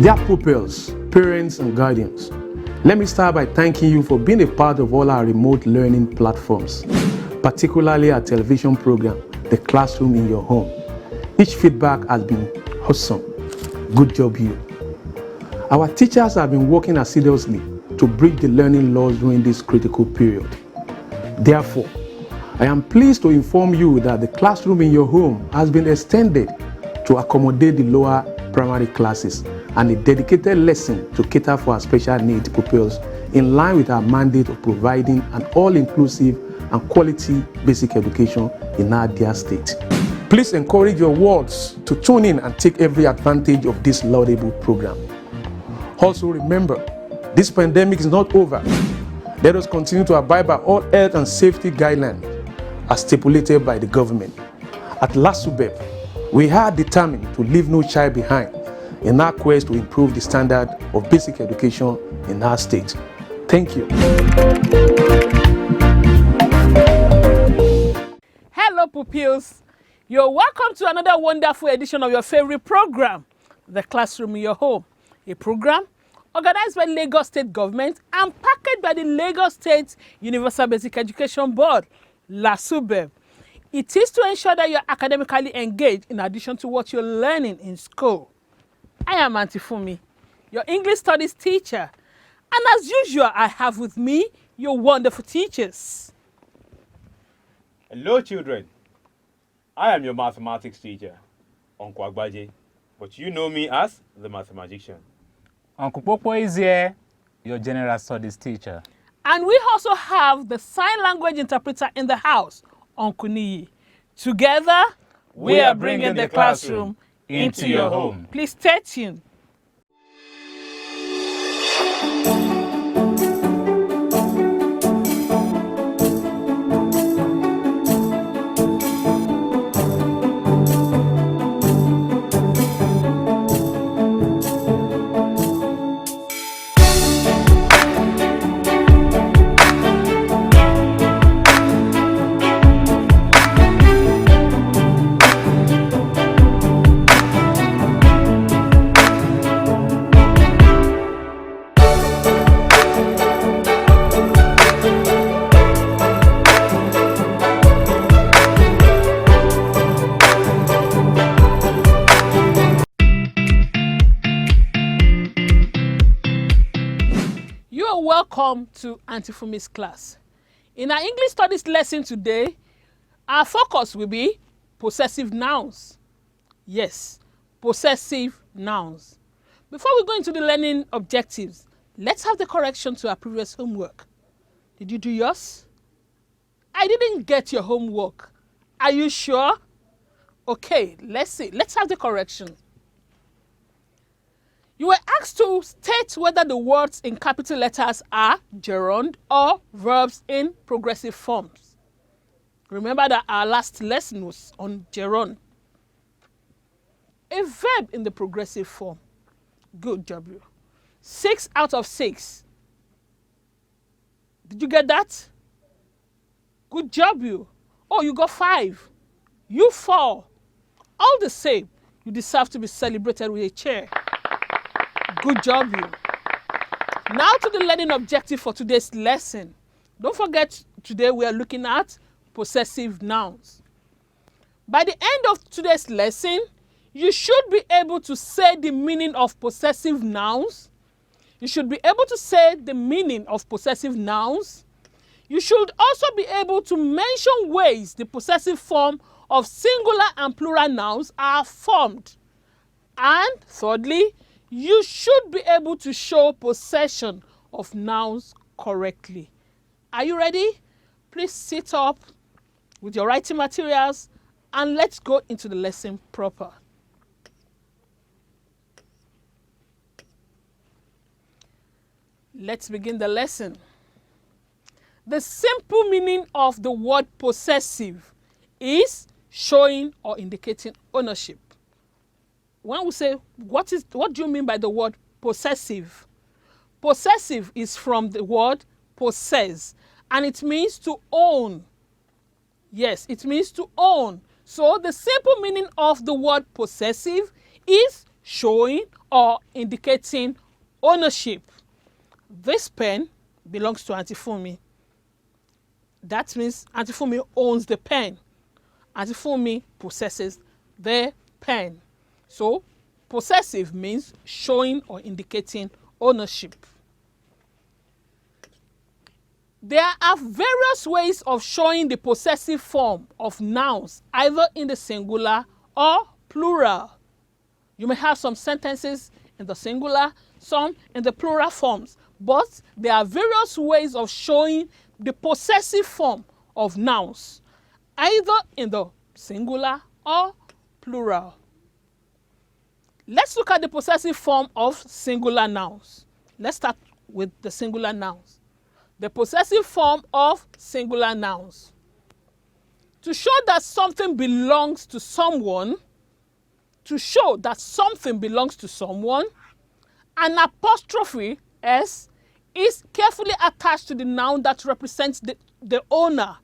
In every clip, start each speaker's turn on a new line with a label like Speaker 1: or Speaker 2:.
Speaker 1: Dear pupils, parents and guardians, let me start by thanking you for being a part of all our remote learning platforms, particularly our television program, The Classroom in Your Home. Each feedback has been awesome. Good job, you. Our teachers have been working assiduously to bridge the learning loss during this critical period. Therefore, I am pleased to inform you that the Classroom in Your Home has been extended to accommodate the lower primary classes and a dedicated lesson to cater for our special needs pupils in line with our mandate of providing an all-inclusive and quality basic education in our dear state. Please encourage your wards to tune in and take every advantage of this laudable program. Also remember, this pandemic is not over. Let us continue to abide by all health and safety guidelines as stipulated by the government. At LASUBEB, we are determined to leave no child behind in our quest to improve the standard of basic education in our state. Thank you.
Speaker 2: Hello pupils, you're welcome to another wonderful edition of your favorite program, The Classroom in Your Home, a program organized by Lagos State Government and packaged by the Lagos State Universal Basic Education Board, LASUBEB. It is to ensure that you're academically engaged in addition to what you're learning in school. I am Auntie Fumi, your English Studies teacher, and as usual, I have with me your wonderful teachers.
Speaker 3: Hello children, I am your mathematics teacher, Uncle Agbaje, but you know me as the mathematician.
Speaker 4: Uncle Popo is here, your general studies teacher.
Speaker 2: And we also have the sign language interpreter in the house, Uncle Niyi. Together, we are bringing the classroom into your home. Please stay tuned. Welcome to Auntie Fumi's class. In our English Studies lesson today, our focus will be possessive nouns. Yes, possessive nouns. Before we go into the learning objectives, let's have the correction to our previous homework. Did you do yours? I didn't get your homework. Are you sure? Okay, let's see. Let's have the correction. You were asked to state whether the words in capital letters are gerund or verbs in progressive forms. Remember that our last lesson was on gerund. A verb in the progressive form. Good job, you. 6 out of 6. Did you get that? Good job, you. Oh, you got 5. You 4. All the same, you deserve to be celebrated with a chair. Good job, you. Now to the learning objective for today's lesson. Don't forget, today we are looking at possessive nouns. By the end of today's lesson, you should be able to say the meaning of possessive nouns. You should be able to say the meaning of possessive nouns. You should also be able to mention ways the possessive form of singular and plural nouns are formed. And thirdly, you should be able to show possession of nouns correctly. Are you ready? Please sit up with your writing materials and let's go into the lesson proper. Let's begin the lesson. The simple meaning of the word possessive is showing or indicating ownership. When we say, what do you mean by the word possessive? Possessive is from the word possess, and it means to own. Yes, it means to own. So the simple meaning of the word possessive is showing or indicating ownership. This pen belongs to Auntie Funmi. That means Auntie Funmi owns the pen. Auntie Funmi possesses the pen. So, possessive means showing or indicating ownership. There are various ways of showing the possessive form of nouns, either in the singular or plural. You may have some sentences in the singular, some in the plural forms, but there are various ways of showing the possessive form of nouns, either in the singular or plural. Let's look at the possessive form of singular nouns. Let's start with the singular nouns. The possessive form of singular nouns. To show that something belongs to someone, an apostrophe S is carefully attached to the noun that represents the owner.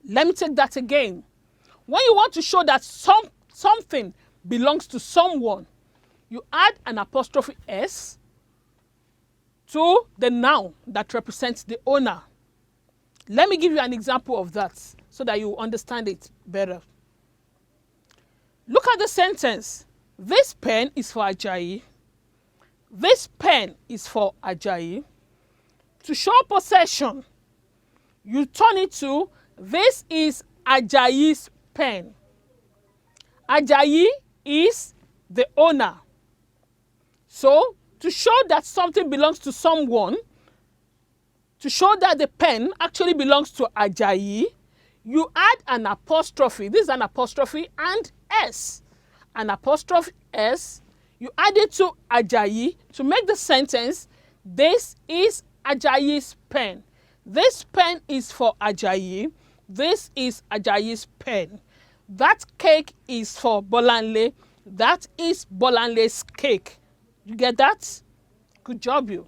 Speaker 2: Let me take that again. When you want to show that something belongs to someone, you add an apostrophe S to the noun that represents the owner. Let me give you an example of that so that you understand it better. Look at the sentence. This pen is for Ajayi. This pen is for Ajayi. To show possession, you turn it to this is Ajayi's pen. Ajayi is the owner. So, to show that something belongs to someone, to show that the pen actually belongs to Ajayi, you add an apostrophe. This is an apostrophe and S. An apostrophe S, you add it to Ajayi to make the sentence, this is Ajayi's pen. This pen is for Ajayi. This is Ajayi's pen. That cake is for Bolanle. That is Bolanle's cake. You get that? Good job, you.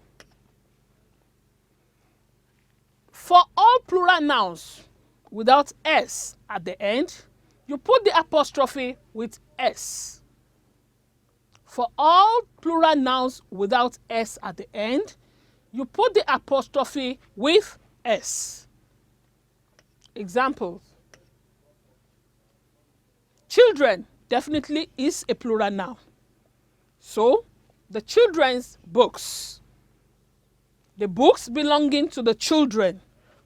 Speaker 2: For all plural nouns without S at the end, you put the apostrophe with S. For all plural nouns without S at the end, you put the apostrophe with S. Examples. Children definitely is a plural noun. So, the children's books. The books belonging to the children.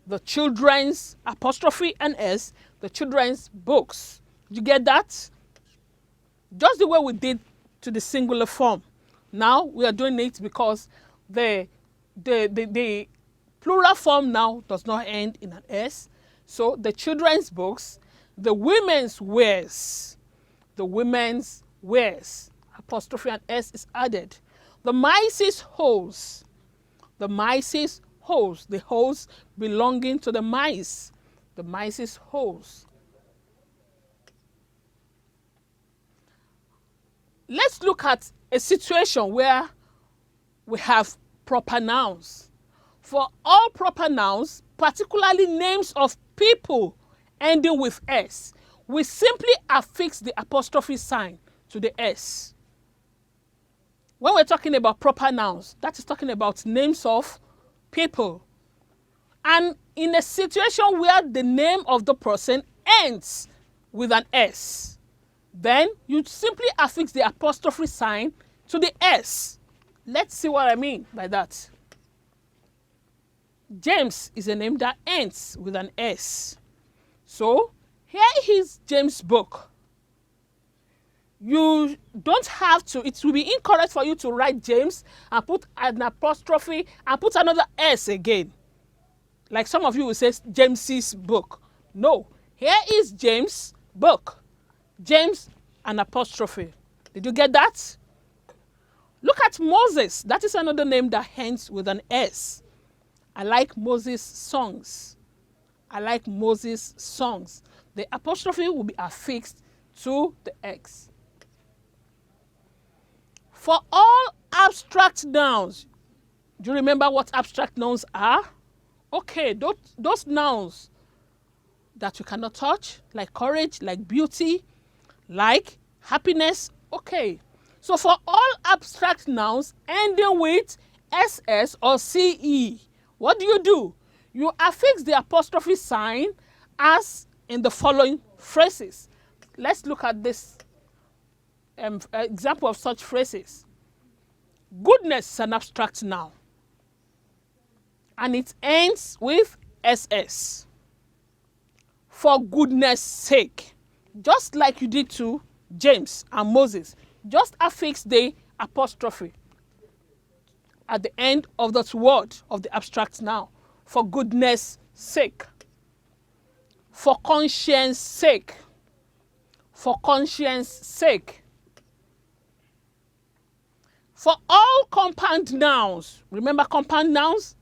Speaker 2: The children's apostrophe and S, the children's books. You get that? Just the way we did to the singular form. Now we are doing it because the plural form now does not end in an S. So the children's books, the women's wears. The women's wears. Apostrophe and S is added. The mice's holes. The mice's holes. The holes belonging to the mice. The mice's holes. Let's look at a situation where we have proper nouns. For all proper nouns, particularly names of people ending with S, we simply affix the apostrophe sign to the S. When we're talking about proper nouns, that is talking about names of people. And in a situation where the name of the person ends with an S, then you simply affix the apostrophe sign to the S. Let's see what I mean by that. James is a name that ends with an S. So, here is James' book. You don't have to, it will be incorrect for you to write James and put an apostrophe and put another S again. Like some of you will say James's book. No, here is James' book. James, an apostrophe. Did you get that? Look at Moses. That is another name that ends with an S. I like Moses' songs. I like Moses' songs. The apostrophe will be affixed to the X. For all abstract nouns, do you remember what abstract nouns are? Okay, those nouns that you cannot touch, like courage, like beauty, like happiness, okay. So for all abstract nouns ending with SS or CE, what do? You affix the apostrophe sign as in the following phrases. Let's look at this example of such phrases. Goodness is an abstract noun, and it ends with SS. For goodness sake, just like you did to James and Moses, just affix the apostrophe at the end of that word of the abstract noun. For goodness sake. For conscience sake. For conscience sake. For all compound nouns, remember compound nouns?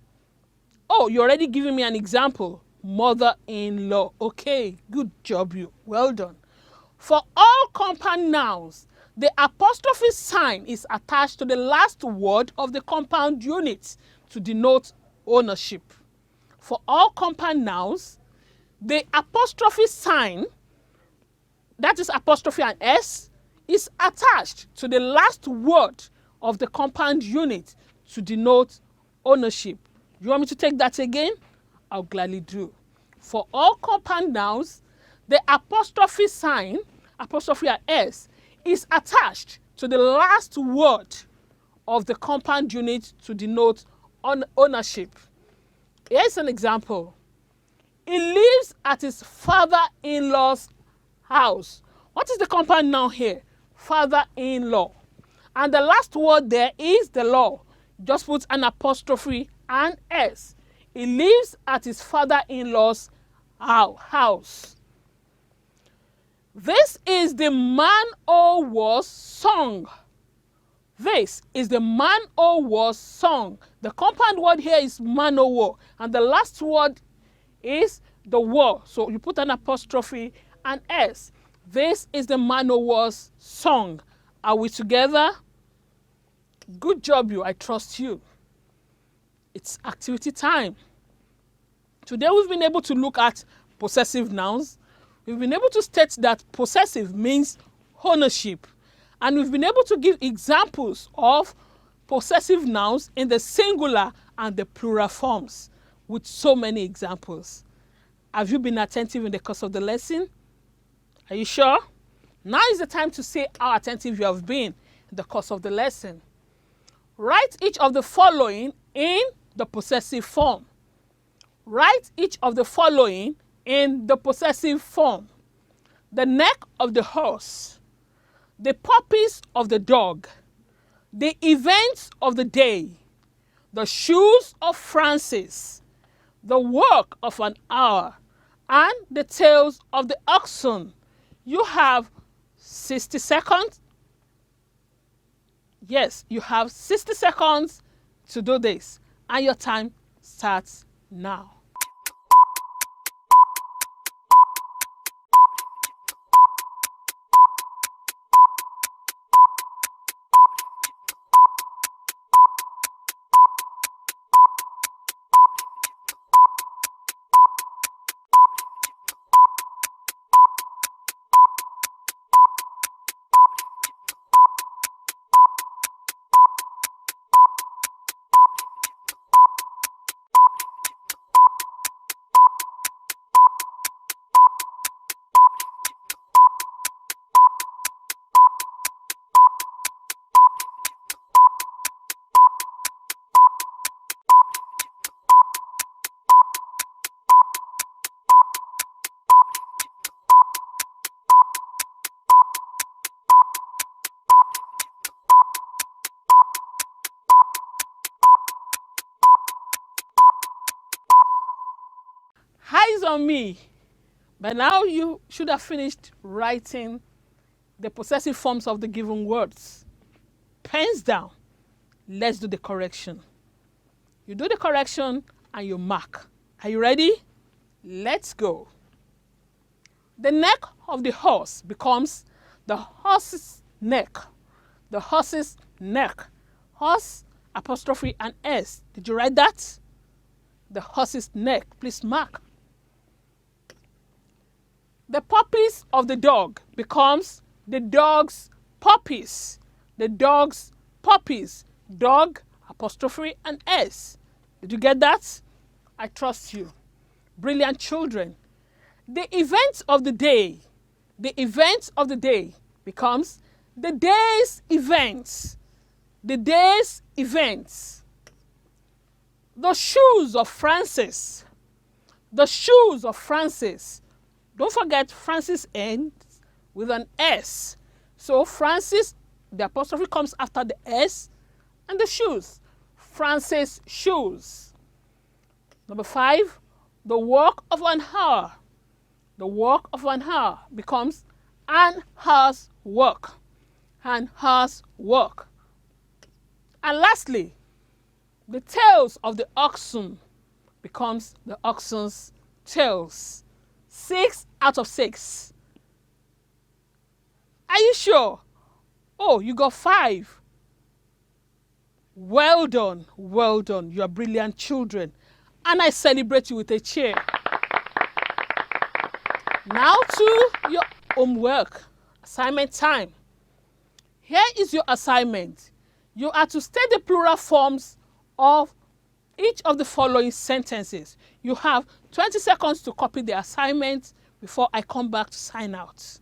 Speaker 2: Oh, you're already giving me an example. Mother-in-law. Okay, good job you. Well done. For all compound nouns, the apostrophe sign is attached to the last word of the compound unit to denote ownership. For all compound nouns, the apostrophe sign, that is apostrophe and S, is attached to the last word of the compound unit to denote ownership. You want me to take that again? I'll gladly do. For all compound nouns, the apostrophe sign, apostrophe and S, is attached to the last word of the compound unit to denote ownership. Here's an example. He lives at his father-in-law's house. What is the compound noun here? Father-in-law. And the last word there is the law. Just put an apostrophe and S. He lives at his father-in-law's house. This is the Man-O-War's song. This is the Man-O-War's song. The compound word here is Man-O-War. And the last word is the war. So you put an apostrophe and S. This is the Man-O-War's song. Are we together? Good job, you. I trust you. It's activity time. Today we've been able to look at possessive nouns. We've been able to state that possessive means ownership. And we've been able to give examples of possessive nouns in the singular and the plural forms with so many examples. Have you been attentive in the course of the lesson? Are you sure? Now is the time to say how attentive you have been in the course of the lesson. Write each of the following in the possessive form. Write each of the following in the possessive form. The neck of the horse, the puppies of the dog, the events of the day, the shoes of Francis, the work of an hour, and the tails of the oxen. You have 60 seconds. Yes, you have 60 seconds to do this, and your time starts now. Eyes on me. By now you should have finished writing the possessive forms of the given words. Pens down. Let's do the correction. You do the correction and you mark. Are you ready? Let's go. The neck of the horse becomes the horse's neck. The horse's neck. Horse, apostrophe, and S. Did you write that? The horse's neck. Please mark. The puppies of the dog becomes the dog's puppies. the dog's puppies. Dog, apostrophe, and S. Did you get that? I trust you. Brilliant children. The event of the day. The event of the day becomes the day's events. The day's events. The shoes of Francis. The shoes of Francis. Don't forget Francis ends with an S. So Francis, the apostrophe comes after the S, and the shoes. Francis shoes. Number 5, the work of an hour. The work of an hour becomes an hour's work. An hour's work. And lastly, the tails of the oxen becomes the oxen's tails. 6 out of 6. Are you sure? Oh, you got 5. Well done, well done. You are brilliant children. And I celebrate you with a cheer. Now to your homework. Assignment time. Here is your assignment. You are to state the plural forms of each of the following sentences. You have 20 seconds to copy the assignment before I come back to sign out.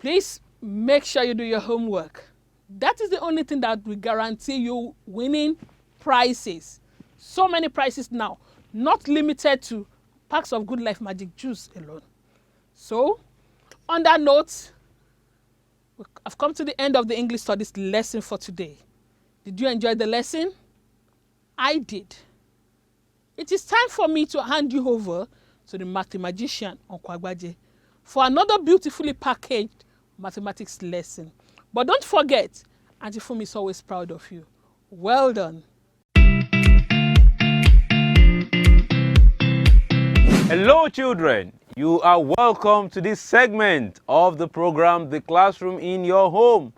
Speaker 2: Please make sure you do your homework. That is the only thing that will guarantee you winning prizes. So many prizes now, not limited to packs of Good Life Magic Juice alone. So, on that note, I've come to the end of the English Studies lesson for today. Did you enjoy the lesson? I did. It is time for me to hand you over to the mathematician, Okwagbaje, for another beautifully packaged mathematics lesson. But don't forget, Auntie Fumi is always proud of you. Well done.
Speaker 3: Hello children, you are welcome to this segment of the program, The Classroom in Your Home.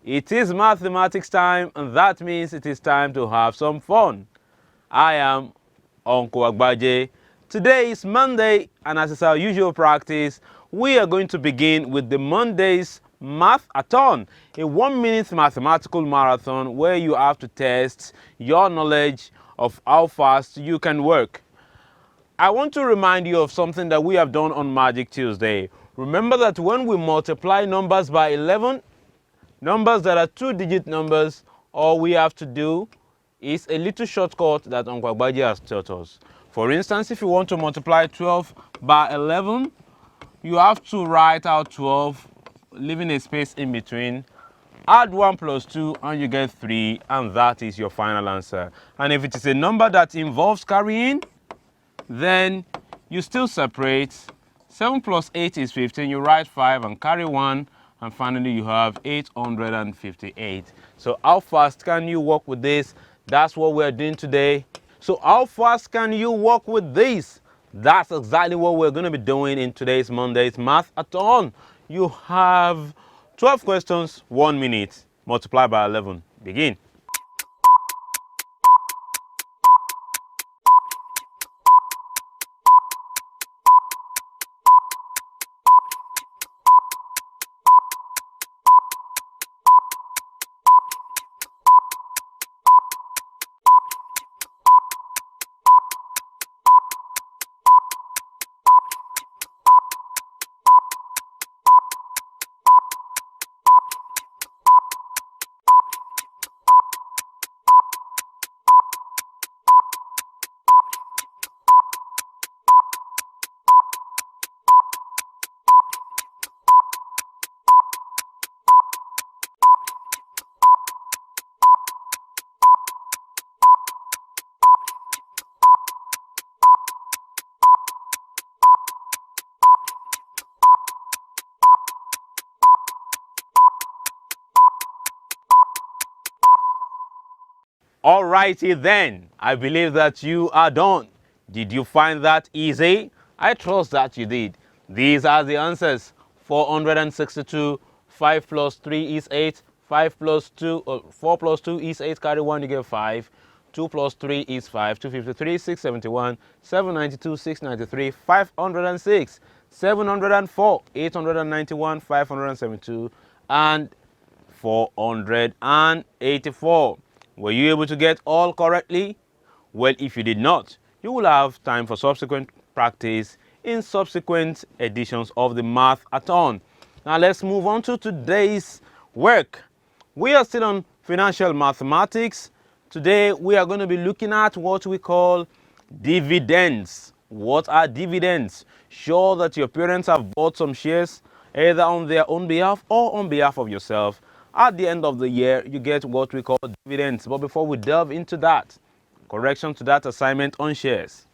Speaker 3: It is mathematics time, and that means it is time to have some fun. I am Uncle Agbaje. Today is Monday, and as is our usual practice, we are going to begin with the Monday's Math-a-thon, a 1-minute mathematical marathon where you have to test your knowledge of how fast you can work. I want to remind you of something that we have done on Magic Tuesday. Remember that when we multiply numbers by 11, numbers that are 2-digit numbers, all we have to do is a little shortcut that Uncle Agbaje has taught us. For instance, if you want to multiply 12 by 11, you have to write out 12, leaving a space in between, add 1 plus 2, and you get 3, and that is your final answer. And if it is a number that involves carrying, then you still separate. 7 plus 8 is 15, you write 5 and carry 1, and finally you have 858. So how fast can you work with this? That's what we're doing today. So how fast can you work with this? That's exactly what we're going to be doing in today's Monday's Math-a-thon. You have 12 questions, 1 minute. Multiply by 11. Begin. Alrighty then, I believe that you are done. Did you find that easy? I trust that you did. These are the answers. 462, 5 plus 3 is 8, 5 plus 2, 4 plus 2 is 8, carry 1, you get 5. 2 plus 3 is 5, 253, 671, 792, 693, 506, 704, 891, 572, and 484. Were you able to get all correctly? Well, if you did not, you will have time for subsequent practice in subsequent editions of the Math-a-thon. Now let's move on to today's work. We are still on financial mathematics. Today we are going to be looking at what we call dividends. What are dividends? Sure that your parents have bought some shares either on their own behalf or on behalf of yourself. At the end of the year, you get what we call dividends. But before we delve into that, correction to that assignment on shares.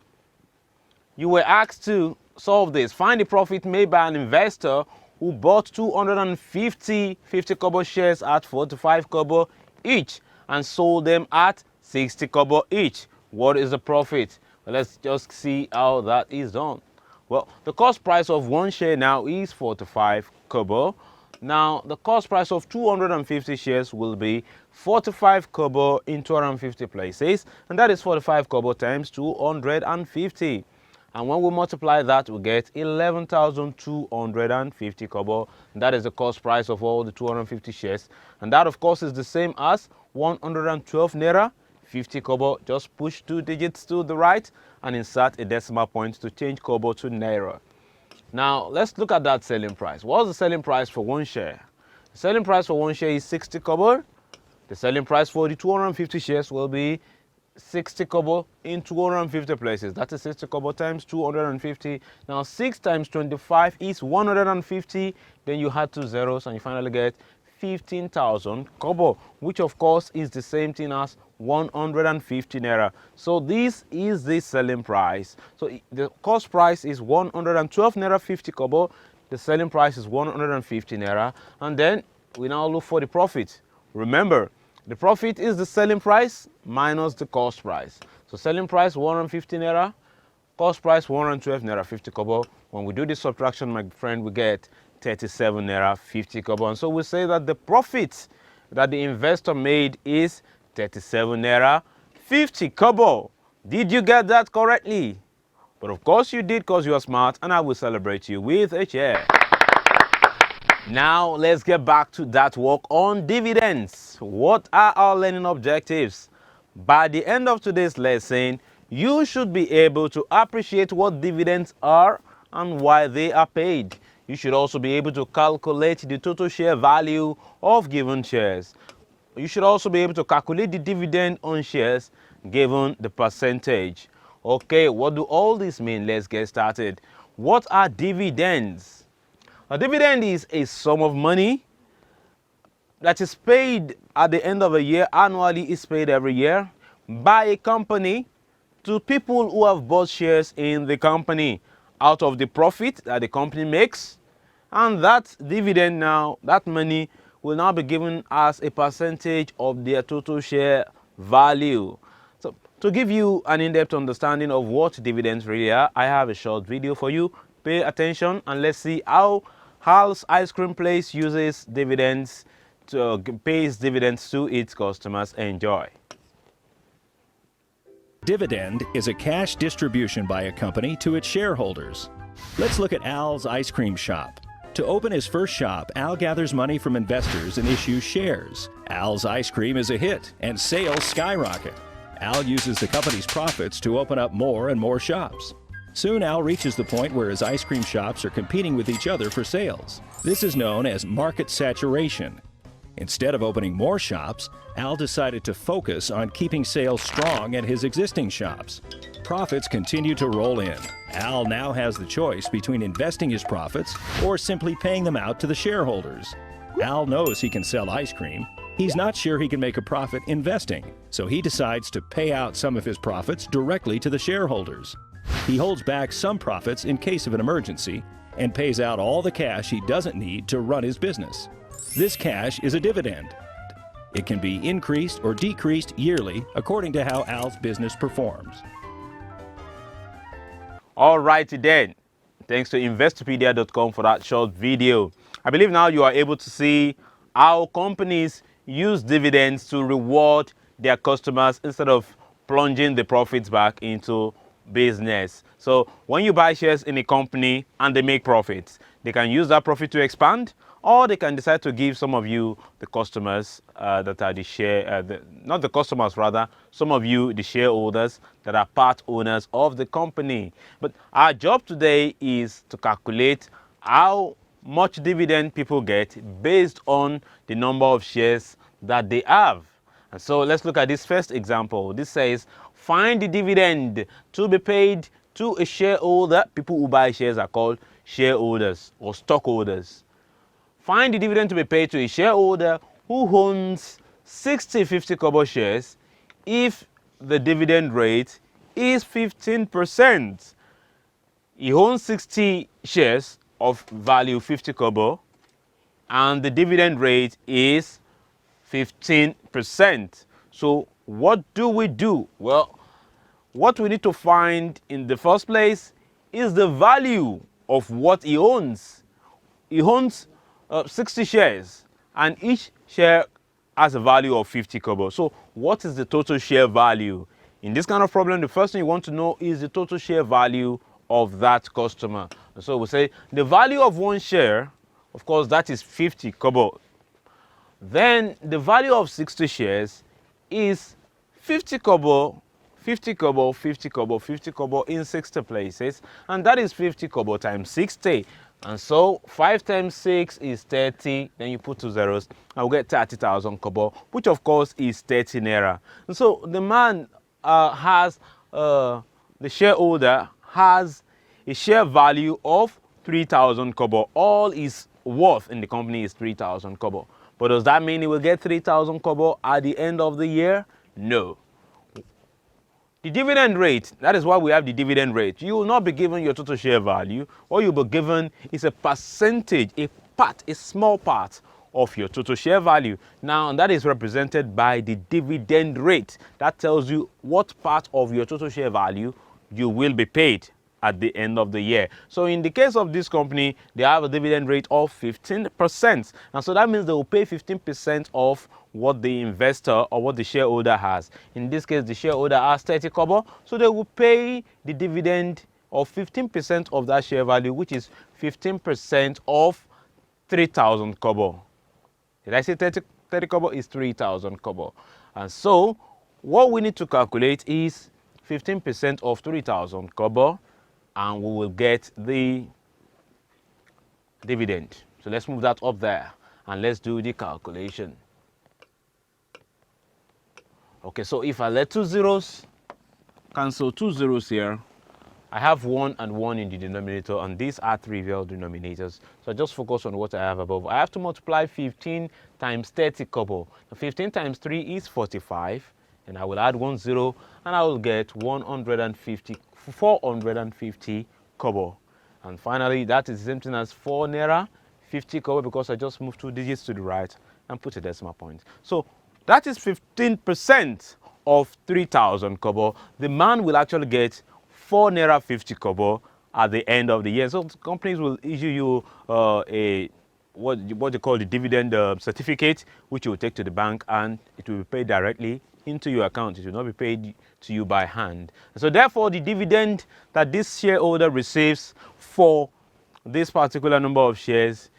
Speaker 3: You were asked to solve this. Find the profit made by an investor who bought 250 50 kobo shares at 45 kobo each and sold them at 60 kobo each. What is the profit? Well, let's just see how that is done. Well, the cost price of one share now is 45 kobo. Now, the cost price of 250 shares will be 45 kobo in 250 places, and that is 45 kobo times 250. And when we multiply that, we get 11,250 kobo. That is the cost price of all the 250 shares. And that, of course, is the same as 112 naira, 50 kobo. Just push 2 digits to the right and insert a decimal point to change kobo to naira. Now, let's look at that selling price. What's the selling price for one share? The selling price for one share is 60 kobo. The selling price for the 250 shares will be 60 kobo in 250 places. That is 60 kobo times 250. Now 6 times 25 is 150. Then you add 2 zeros and you finally get 15,000 kobo, which of course is the same thing as 150 naira. So this is the selling price. So the cost price is 112 naira 50 kobo. The selling price is 150 naira. And then we now look for the profit. Remember, the profit is the selling price minus the cost price. So selling price 150 naira, cost price 112 naira 50 kobo. When we do this subtraction, my friend, we get 37 naira 50 kobo. And so we say that the profit that the investor made is 37 naira 50 kobo. Did you get that correctly? But of course you did, because you are smart, and I will celebrate you with a chair. Now let's get back to that work on dividends. What are our learning objectives? By the end of today's lesson, you should be able to appreciate what dividends are and why they are paid. You should also be able to calculate the total share value of given shares. You should also be able to calculate the dividend on shares given the percentage. Okay, what do all this mean? Let's get started. What are dividends? A dividend is a sum of money that is paid at the end of a year. Annually, is paid every year by a company to people who have bought shares in the company out of the profit that the company makes. And that dividend now, that money will now be given as a percentage of their total share value. So to give you an in-depth understanding of what dividends really are, I have a short video for you. Pay attention and let's see how Hal's Ice Cream Place uses dividends pays dividends to its customers. Enjoy.
Speaker 5: Dividend is a cash distribution by a company to its shareholders. Let's look at Al's Ice Cream Shop. To open his first shop, Al gathers money from investors and issues shares. Al's Ice Cream is a hit and sales skyrocket. Al uses the company's profits to open up more and more shops. Soon Al reaches the point where his ice cream shops are competing with each other for sales. This is known as market saturation. Instead of opening more shops, Al decided to focus on keeping sales strong at his existing shops. Profits continue to roll in. Al now has the choice between investing his profits or simply paying them out to the shareholders. Al knows he can sell ice cream. He's not sure he can make a profit investing, so he decides to pay out some of his profits directly to the shareholders. He holds back some profits in case of an emergency and pays out all the cash he doesn't need to run his business. This cash is a dividend. It can be increased or decreased yearly according to how Al's business performs.
Speaker 3: Alrighty then. Thanks to investopedia.com for that short video. I believe now you are able to see how companies use dividends to reward their customers instead of plunging the profits back into business. So when you buy shares in a company and they make profits, they can use that profit to expand, or they can decide to give some of you, the customers that are the share, not the customers rather, some of you, the shareholders that are part owners of the company. But our job today is to calculate how much dividend people get based on the number of shares that they have. And so let's look at this first example. This says, find the dividend to be paid to a shareholder. People who buy shares are called shareholders or stockholders. Find the dividend to be paid to a shareholder who owns 60 50 kobo shares if the dividend rate is 15%. He owns 60 shares of value 50 kobo and the dividend rate is 15%. So what do we do? Well, what we need to find in the first place is the value of what he owns. He owns 60 shares and each share has a value of 50 kobo. So what is the total share value? In this kind of problem, the first thing you want to know is the total share value of that customer. And so we say the value of one share, of course, that is 50 kobo. Then the value of 60 shares is 50 kobo, 50 kobo, 50 kobo, 50 kobo in 60 places, and that is 50 kobo times 60. And so 5 times 6 is 30, then you put 2 zeros, and we'll get 30,000 kobo, which of course is 30 naira. And so the man the shareholder has a share value of 3,000 kobo. All his worth in the company is 3,000 kobo. But does that mean he will get 3,000 kobo at the end of the year? No. The dividend rate, that is why we have the dividend rate. You will not be given your total share value. What you'll be given is a percentage, a small part of your total share value. Now, that is represented by the dividend rate. That tells you what part of your total share value you will be paid at the end of the year. So in the case of this company, they have a dividend rate of 15%. And so that means they will pay 15% of what the investor or what the shareholder has. In this case, the shareholder has 30 kobo. So they will pay the dividend of 15% of that share value, which is 15% of 3,000 kobo. Did I say 30 kobo is 3,000 kobo? And so what we need to calculate is 15% of 3,000 kobo, and we will get the dividend. So let's move that up there and let's do the calculation. Okay, so if I let 2 zeros, cancel 2 zeros here, I have 1 and 1 in the denominator, and these are trivial denominators. So I just focus on what I have above. I have to multiply 15 times 30 kobo. Now 15 times 3 is 45, and I will add 1 0, and I will get 450 kobo. And finally, that is the same thing as 4 naira 50 kobo, because I just moved 2 digits to the right and put a decimal point. So that is 15% of 3,000 kobo. The man will actually get 4 naira 50 kobo at the end of the year. So companies will issue you what you call the dividend certificate, which you will take to the bank, and it will be paid directly into your account. It will not be paid to you by hand. So therefore, the dividend that this shareholder receives for this particular number of shares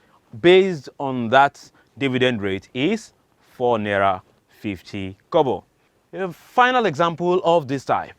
Speaker 3: based on that dividend rate is 4 naira 50 kobo. A final example of this type.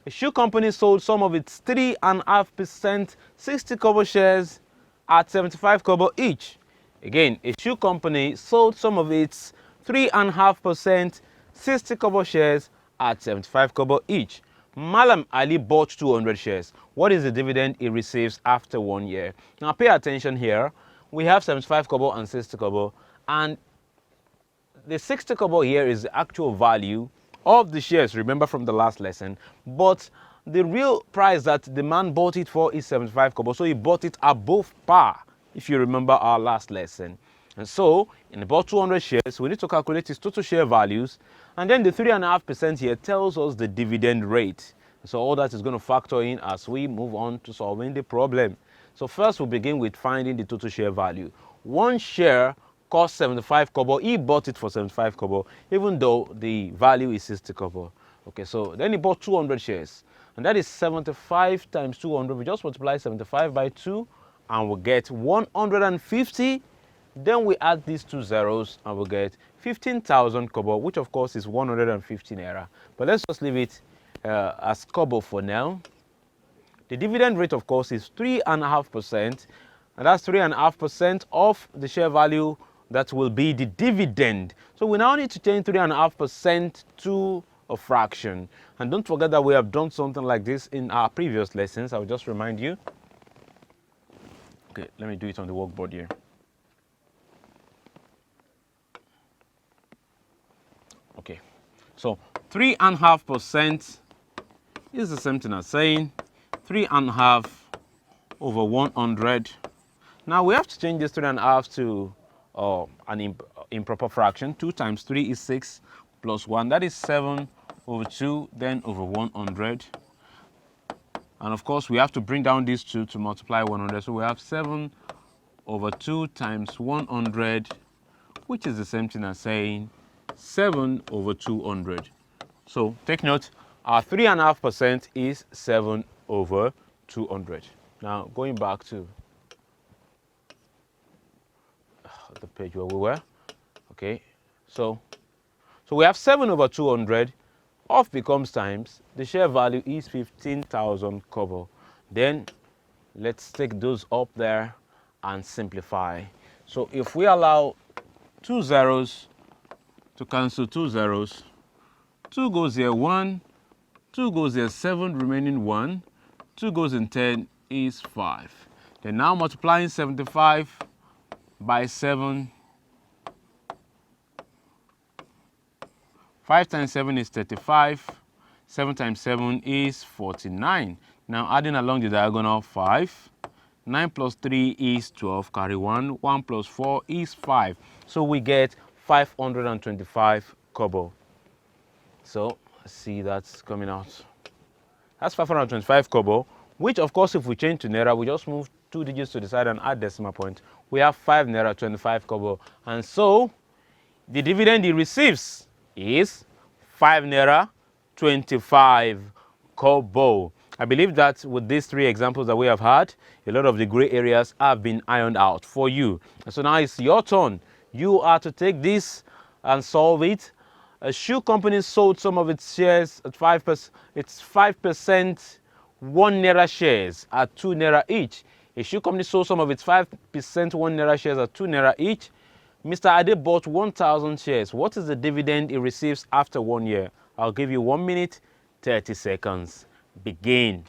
Speaker 3: A shoe company sold some of its 3.5% 60 kobo shares at 75 kobo each. Again, a shoe company sold some of its 3.5% 60 kobo shares at 75 kobo each. Malam Ali bought 200 shares. What is the dividend he receives after 1 year? Now pay attention here. We have 75 kobo and 60 kobo, and the 60 kobo here is the actual value of the shares, remember from the last lesson, but the real price that the man bought it for is 75 kobo, so he bought it above par, if you remember our last lesson. And so in about 200 shares, we need to calculate his total share values, and then the 3.5% here tells us the dividend rate. So all that is going to factor in as we move on to solving the problem. So first we'll begin with finding the total share value. One share cost 75 kobo. He bought it for 75 kobo, even though the value is 60 kobo. Okay, so then he bought 200 shares. And that is 75 times 200. We just multiply 75 by 2 and we'll get 150. Then we add these two zeros and we'll get 15,000 kobo, which of course is 150 naira. But let's just leave it as kobo for now. The dividend rate, of course, is 3.5%, and that's 3.5% of the share value that will be the dividend. So we now need to change 3.5% to a fraction. And don't forget that we have done something like this in our previous lessons. I'll just remind you. Okay, let me do it on the workboard here. Okay, so 3.5% is the same thing as saying 3.5 over 100. Now we have to change this 3.5 to an improper fraction. 2 times 3 is 6 plus 1. That is 7 over 2, then over 100. And of course, we have to bring down these 2 to multiply 100. So we have 7 over 2 times 100, which is the same thing as saying 7 over 200. So take note, our 3.5% is 7 over 200. Now going back to the page where we were. Okay, so we have 7 over 200. Off becomes times. The share value is 15,000 kobo. Then let's take those up there and simplify. So if we allow 2 zeros to cancel 2 zeros, 2 goes here 1, 2 goes here 7, remaining 1, 2 goes in 10 is 5. Then now multiplying 75 by 7, 5 times 7 is 35, 7 times 7 is 49. Now adding along the diagonal 5, 9 plus 3 is 12, carry 1, 1 plus 4 is 5. So we get 525 kobo. So see that's coming out. That's 525 kobo, which of course if we change to naira, we just move 2 digits to the side and add decimal point. We have 5 naira 25 kobo. And so the dividend he receives is 5 naira 25 kobo. I believe that with these 3 examples that we have had, a lot of the gray areas have been ironed out for you. And so now it's your turn. You are to take this and solve it. A shoe company sold some of its shares at 5%. It's 5% 1 naira shares at 2 naira each. A shoe company sold some of its 5% 1 naira shares at 2 naira each. Mr. Ade bought 1,000 shares. What is the dividend he receives after 1 year? I'll give you 1 minute, 30 seconds. Begin.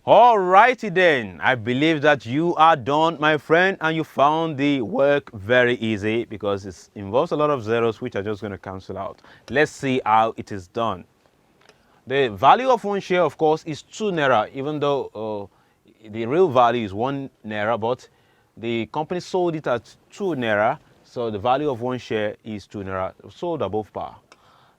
Speaker 3: Alrighty then, I believe that you are done, my friend, and you found the work very easy because it involves a lot of zeros which are just going to cancel out. Let's see how it is done. The value of 1 share, of course, is 2 naira, even though the real value is 1 naira, but the company sold it at 2 naira, so the value of 1 share is 2 naira, sold above par.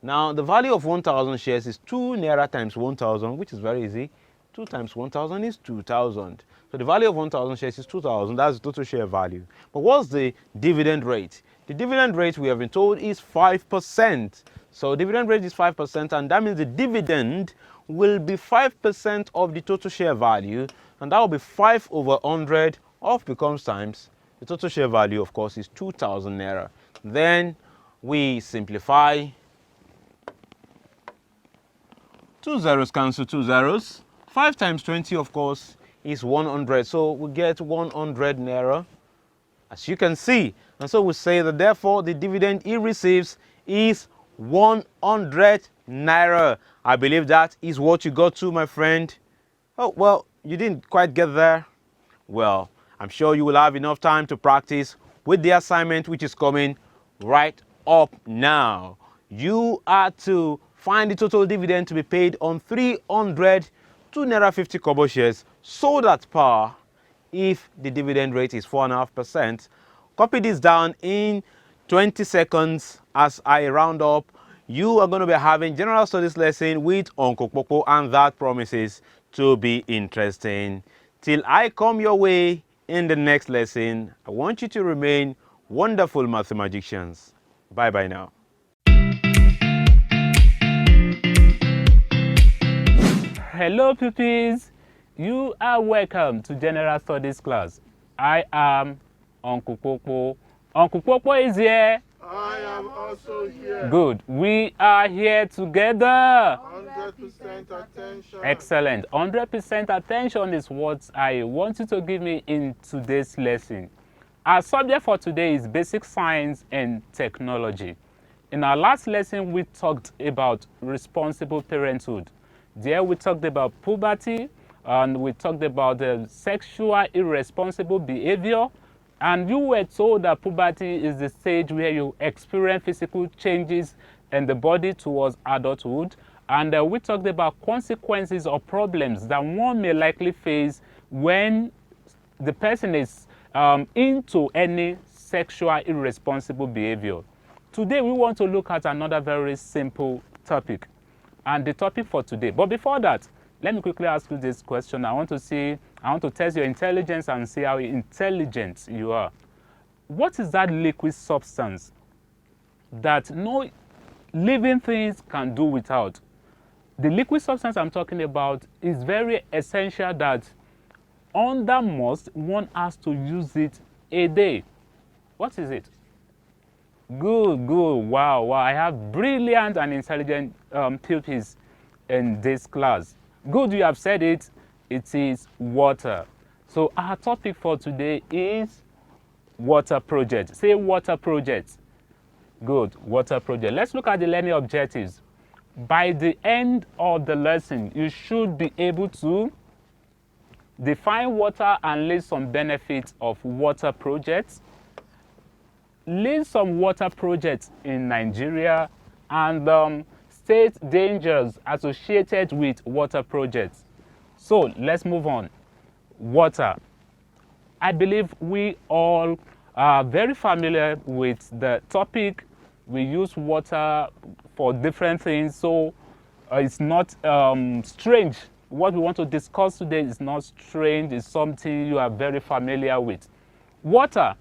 Speaker 3: Now, the value of 1,000 shares is 2 naira times 1,000, which is very easy. 2 times 1,000 is 2,000. So the value of 1,000 shares is 2,000. That's the total share value. But what's the dividend rate? The dividend rate, we have been told, is 5%. So dividend rate is 5%, and that means the dividend will be 5% of the total share value, and that will be 5 over 100 of becomes times. The total share value, of course, is 2,000 naira. Then we simplify. 2 zeros cancel 2 zeros. 5 times 20, of course, is 100. So we get 100 naira, as you can see. And so we say that therefore the dividend he receives is 100 naira. I believe that is what you got to, my friend. Oh, well, you didn't quite get there. Well, I'm sure you will have enough time to practice with the assignment which is coming right up now. You are to find the total dividend to be paid on 300 naira 50 kobo shares sold at par if the dividend rate is 4.5%. Copy this down in 20 seconds as I round up. You are going to be having general studies lesson with Uncle Popo, and that promises to be interesting. Till I come your way in the next lesson, I want you to remain wonderful mathematicians. Bye bye now.
Speaker 4: Hello pupils, you are welcome to General Studies class. I am Uncle Popo. Uncle Popo is here.
Speaker 6: I am also here.
Speaker 4: Good, we are here together.
Speaker 6: 100% attention.
Speaker 4: Excellent, 100% attention is what I want you to give me in today's lesson. Our subject for today is basic science and technology. In our last lesson, we talked about responsible parenthood. There we talked about puberty, and we talked about the sexual irresponsible behavior. And you were told that puberty is the stage where you experience physical changes in the body towards adulthood. And we talked about consequences or problems that one may likely face when the person is into any sexual irresponsible behavior. Today we want to look at another very simple topic. And the topic for today. But before that, let me quickly ask you this question. I want to test your intelligence and see how intelligent you are. What is that liquid substance that no living things can do without? The liquid substance I'm talking about is very essential that under most one has to use it a day. What is it? Good. Wow. I have brilliant and intelligent pupils in this class. Good, you have said it. It is water. So our topic for today is water project. Say water project. Good, water project. Let's look at the learning objectives. By the end of the lesson, you should be able to define water and list some benefits of water projects. List some water projects in Nigeria and state dangers associated with water projects. So let's move on. Water. I believe we all are very familiar with the topic. We use water for different things, so it's not strange. What we want to discuss today is not strange. It's something you are very familiar with. Water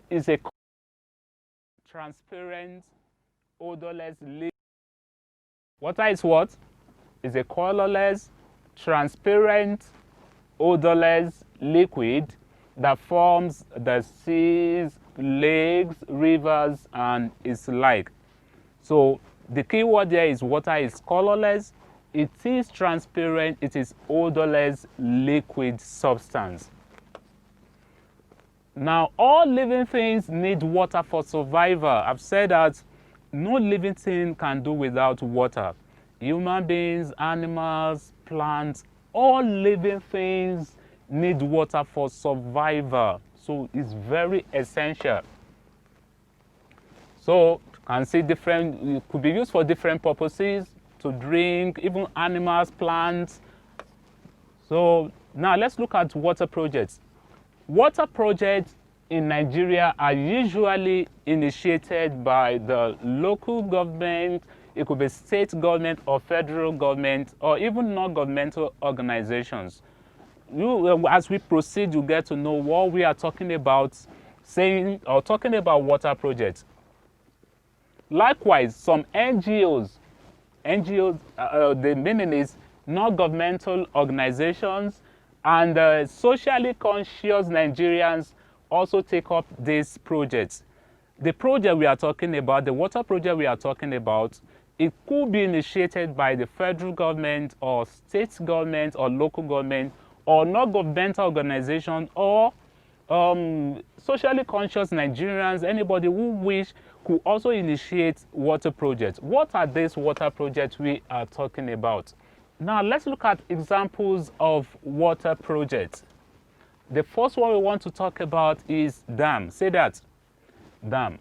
Speaker 4: is a transparent, odorless liquid. Water is what? Is a colorless, transparent, odorless liquid that forms the seas, lakes, rivers, and its like. So the key word there is water is colorless, it is transparent, it is odorless liquid substance. Now, all living things need water for survival. I've said that no living thing can do without water. Human beings, animals, plants, all living things need water for survival. So it's very essential. So you can see it could be used for different purposes, to drink, even animals, plants. So now let's look at water projects. Water projects in Nigeria are usually initiated by the local government. It could be state government or federal government or even non-governmental organizations. As we proceed, you get to know what we are talking about, talking about water projects. Likewise, some NGOs, the meaning is non-governmental organizations, and socially conscious Nigerians also take up these projects. The project we are talking about, the water project we are talking about, it could be initiated by the federal government or state government or local government or non-governmental organization or socially conscious Nigerians. Anybody who wish could also initiate water projects. What are these water projects we are talking about? Now let's look at examples of water projects. The first one we want to talk about is dam. Say that. Dam.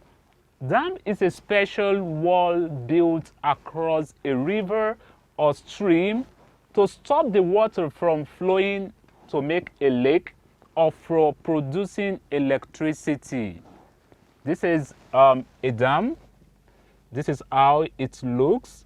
Speaker 4: Dam is a special wall built across a river or stream to stop the water from flowing to make a lake or for producing electricity. This is a dam. This is how it looks.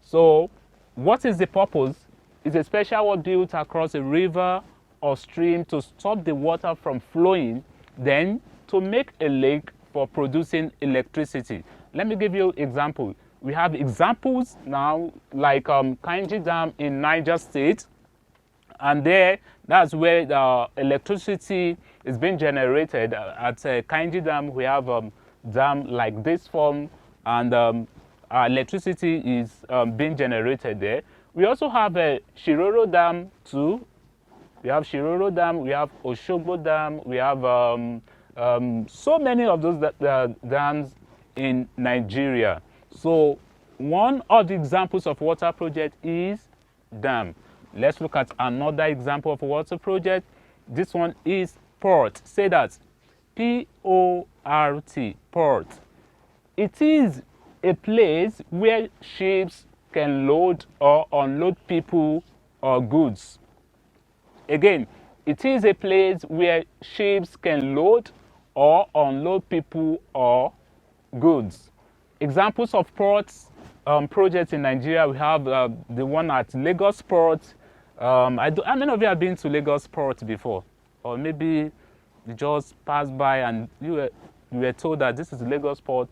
Speaker 4: So what is the purpose? It's a special wall built across a river or stream to stop the water from flowing, then to make a lake for producing electricity. Let me give you an example. We have examples now like Kainji Dam in Niger State, and that's where the electricity is being generated. At Kainji Dam, we have dam like this form, and electricity is being generated there. We also have a Shiroro Dam too. We have Shiroro Dam, we have Oshogbo Dam, we have so many of those dams in Nigeria. So one of the examples of water project is dam. Let's look at another example of water project. This one is port. Say that. P-O-R-T, port. It is a place where ships can load or unload people or goods. Again, it is a place where ships can load or unload people or goods. Examples of ports projects in Nigeria, we have the one at Lagos Port. How many of you have been to Lagos Port before? Or maybe you just passed by and you were told that this is Lagos Port.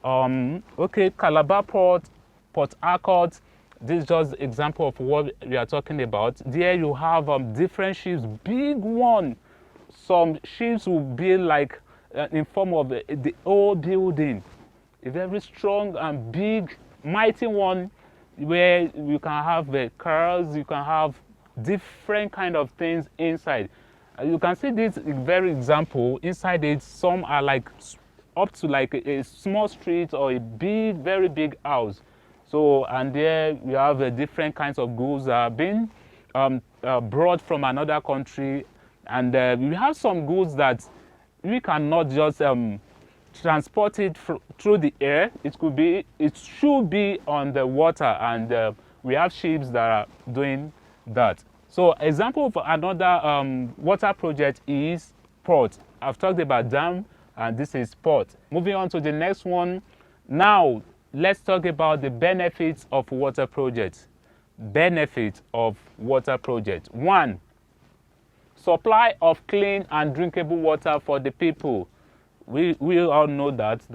Speaker 4: Okay, Calabar Port, Port Harcourt. This is just an example of what we are talking about. There you have different ships, big one. Some ships will be like in form of the old building, a very strong and big, mighty one, where you can have cars, you can have different kind of things inside. You can see this very example. Inside it, some are like up to like a small street or a big, very big house. So, and there we have different kinds of goods that are being brought from another country, and we have some goods that we cannot just transport it through the air. It should be on the water, and we have ships that are doing that. So, example of another water project is port. I've talked about dam, and this is port. Moving on to the next one. Now, let's talk about the benefits of water projects. Benefits of water projects. 1, supply of clean and drinkable water for the people. We all know that's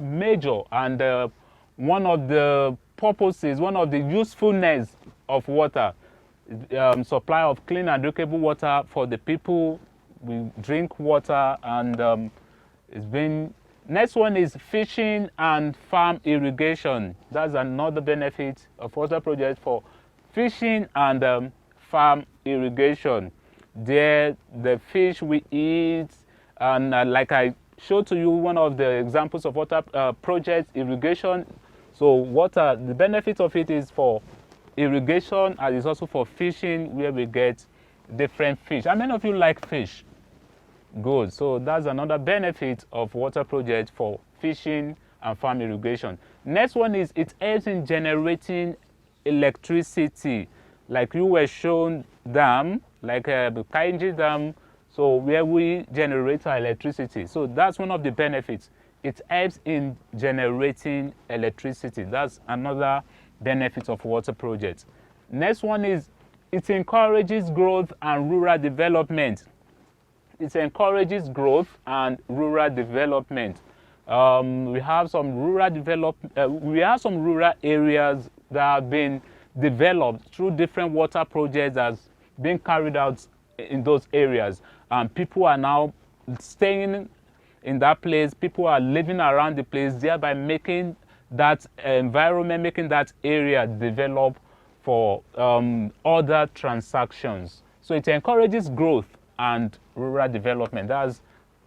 Speaker 4: major, and one of the purposes, one of the usefulness of water. Supply of clean and drinkable water for the people. We drink water, and it's been. Next one is fishing and farm irrigation. That's another benefit of water projects for fishing and farm irrigation. There, the fish we eat, and like I showed to you one of the examples of water projects, irrigation. So water, the benefit of it is for irrigation, and it's also for fishing, where we get different fish. How many of you like fish? Good. So that's another benefit of water project for fishing and farm irrigation. Next one is it helps in generating electricity. Like you were shown dam, like the Kainji Dam, so where we generate our electricity. So that's one of the benefits. It helps in generating electricity. That's another benefit of water projects. Next one is it encourages growth and rural development. It encourages growth and rural development. We have some rural areas that have been developed through different water projects that's being carried out in those areas. And people are now staying in that place. People are living around the place, thereby making that environment, making that area develop for other transactions. So it encourages growth and rural development. That's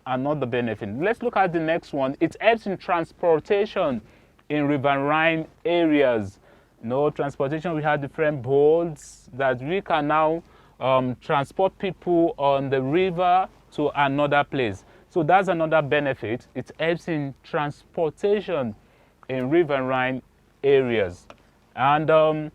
Speaker 4: another benefit. Let's look at the next one. It helps in transportation in riverine areas. Transportation, we have different boats that we can now transport people on the river to another place. So that's another benefit. It helps in transportation in riverine areas. And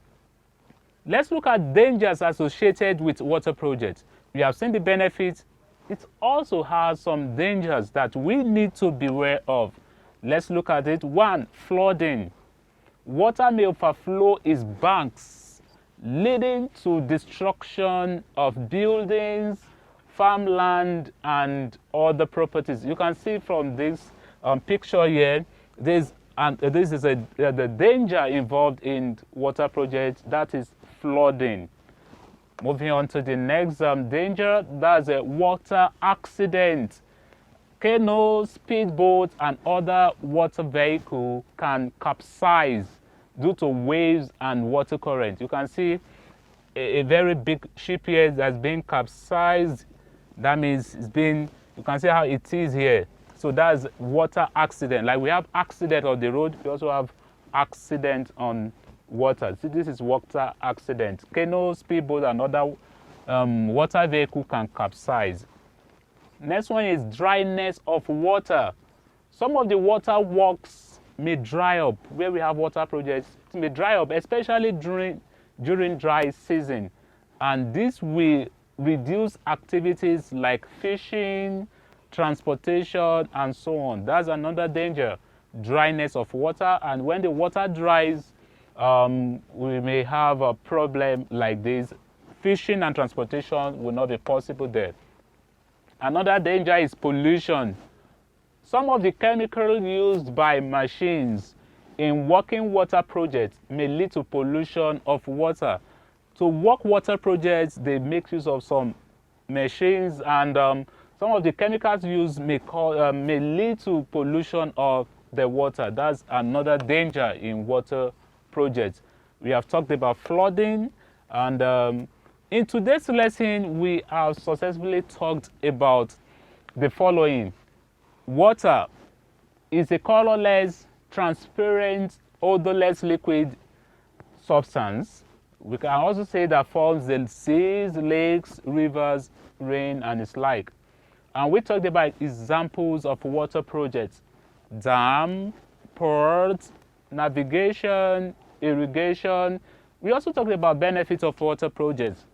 Speaker 4: let's look at dangers associated with water projects. We have seen the benefits. It also has some dangers that we need to be aware of. Let's look at it. 1, flooding. Water may overflow its banks, leading to destruction of buildings, farmland, and other properties. You can see from this picture here, this is the danger involved in water projects, that is flooding. Moving on to the next danger, that's a water accident. Canoes, speedboats, and other water vehicles can capsize due to waves and water current. You can see a very big ship here that's been capsized. That means you can see how it is here. So that's water accident. Like we have accident on the road, we also have accident on water. See, this is water accident. Canoes, speedboat, and other water vehicle can capsize. Next one is dryness of water. Some of the water works may dry up. Where we have water projects, it may dry up, especially during dry season. And this will reduce activities like fishing, transportation, and so on. That's another danger, dryness of water. And when the water dries, we may have a problem like this. Fishing and transportation will not be possible there. Another danger is pollution. Some of the chemicals used by machines in working water projects may lead to pollution of water. To work water projects, they make use of some machines, and some of the chemicals used may lead to pollution of the water. That's another danger in water projects. We have talked about flooding, and in today's lesson, we have successfully talked about the following. Water is a colorless, transparent, odorless liquid substance. We can also say that forms the seas, lakes, rivers, rain, and its like. And we talked about examples of water projects: dam, ports, navigation, irrigation. We also talked about benefits of water projects: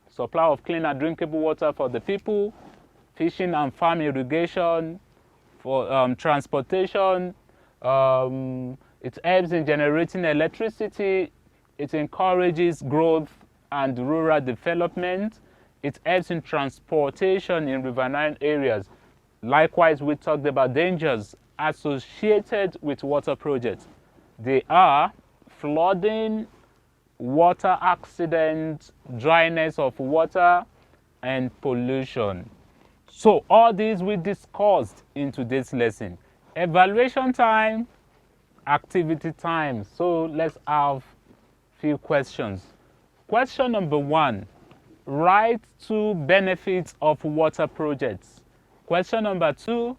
Speaker 4: supply of clean and drinkable water for the people, fishing and farm irrigation, for transportation. It helps in generating electricity. It encourages growth and rural development. It helps in transportation in riverine areas. Likewise, we talked about dangers associated with water projects. They are flooding, water accidents, dryness of water, and pollution. So all these we discussed in today's lesson. Evaluation time, activity time. So let's have few questions. Question number 1, write 2 benefits of water projects. Question number 2,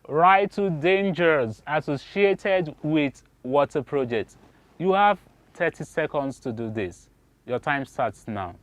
Speaker 4: write 2 dangers associated with water projects. You have 30 seconds to do this. Your time starts now.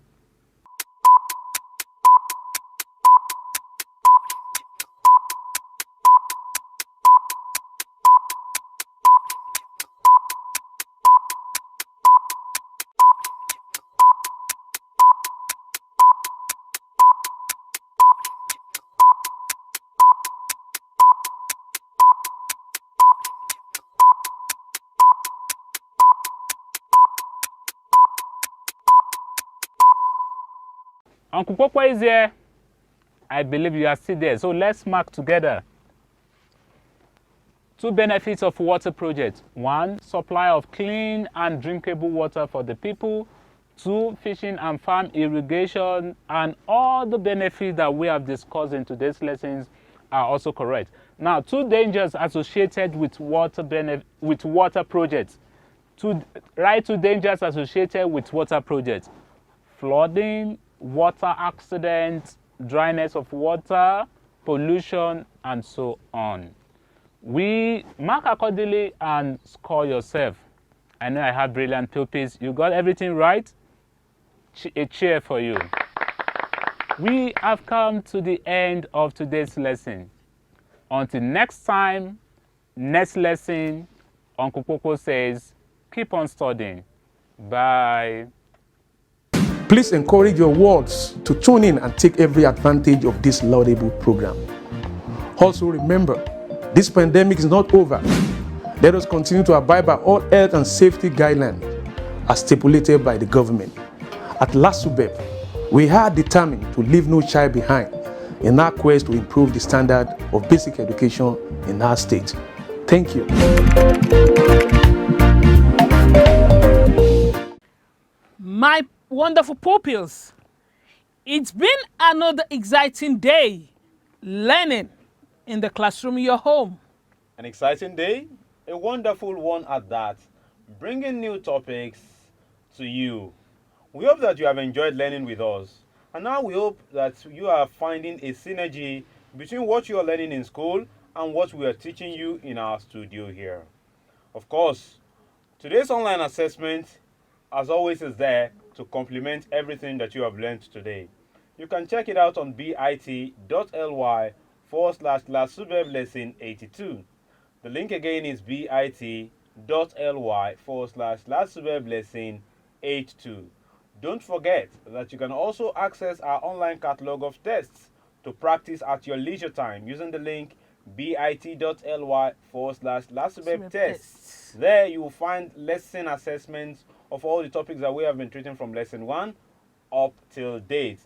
Speaker 4: Uncle Popo is here. I believe you are still there. So let's mark together. Two benefits of water project. One, supply of clean and drinkable water for the people. Two, fishing and farm irrigation, and all the benefits that we have discussed in today's lessons are also correct. Now, two dangers associated with water projects. Two dangers associated with water projects: flooding, water accidents, dryness of water, pollution, and so on. We mark accordingly and score yourself. I know I have brilliant pupils. You got everything right? A cheer for you. We have come to the end of today's lesson. Until next time, next lesson, Uncle Popo says, keep on studying. Bye.
Speaker 1: Please encourage your wards to tune in and take every advantage of this laudable program. Also remember, this pandemic is not over. Let us continue to abide by all health and safety guidelines as stipulated by the government. At LASUBEB, we are determined to leave no child behind in our quest to improve the standard of basic education in our state. Thank you.
Speaker 2: My wonderful pupils, it's been another exciting day learning in the classroom in your home.
Speaker 3: An exciting day, a wonderful one at that, bringing new topics to you. We hope that you have enjoyed learning with us. And now we hope that you are finding a synergy between what you are learning in school and what we are teaching you in our studio here. Of course, today's online assessment, as always, is there to complement everything that you have learned today. You can check it out on bit.ly/LASUBEB lesson 82. The link again is bit.ly/LASUBEB lesson 82. Don't forget that you can also access our online catalog of tests to practice at your leisure time using the link bit.ly/LASUBEB tests. There you will find lesson assessments of all the topics that we have been treating from lesson 1 up till date.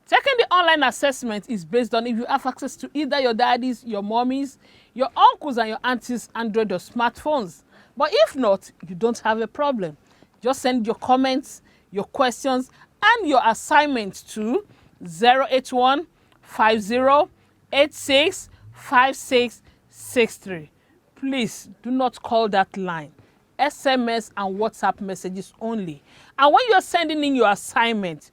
Speaker 2: Taking the online assessment is based on if you have access to either your daddies, your mommies, your uncles and your aunties' Android or smartphones. But if not, you don't have a problem. Just send your comments, your questions and your assignments to 081 5086 5663. Please do not call that line. SMS and WhatsApp messages only. And when you're sending in your assignment,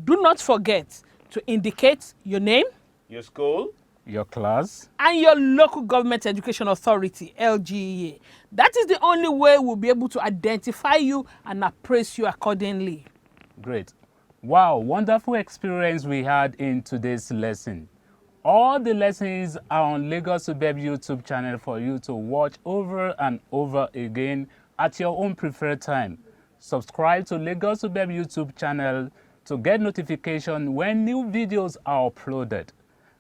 Speaker 2: do not forget to indicate your name,
Speaker 3: your school,
Speaker 4: your class,
Speaker 2: and your local government education authority, LGEA. That is the only way we'll be able to identify you and appraise you accordingly.
Speaker 4: Great. Wow, wonderful experience we had in today's lesson. All the lessons are on LASUBEB YouTube channel for you to watch over and over again at your own preferred time. Subscribe to LASUBEB YouTube channel to get notification when new videos are uploaded.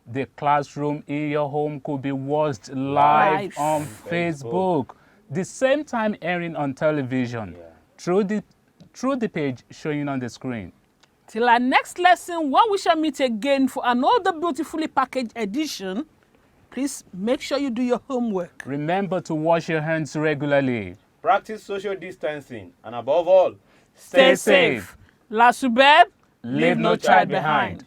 Speaker 4: The classroom in your home could be watched live on Facebook. The same time airing on television through the page showing on the screen.
Speaker 2: Till our next lesson, when we shall meet again for another beautifully packaged edition, please make sure you do your homework.
Speaker 4: Remember to wash your hands regularly.
Speaker 3: Practice social distancing, and above all,
Speaker 2: Stay safe. LASUBEB,
Speaker 4: Leave no child behind.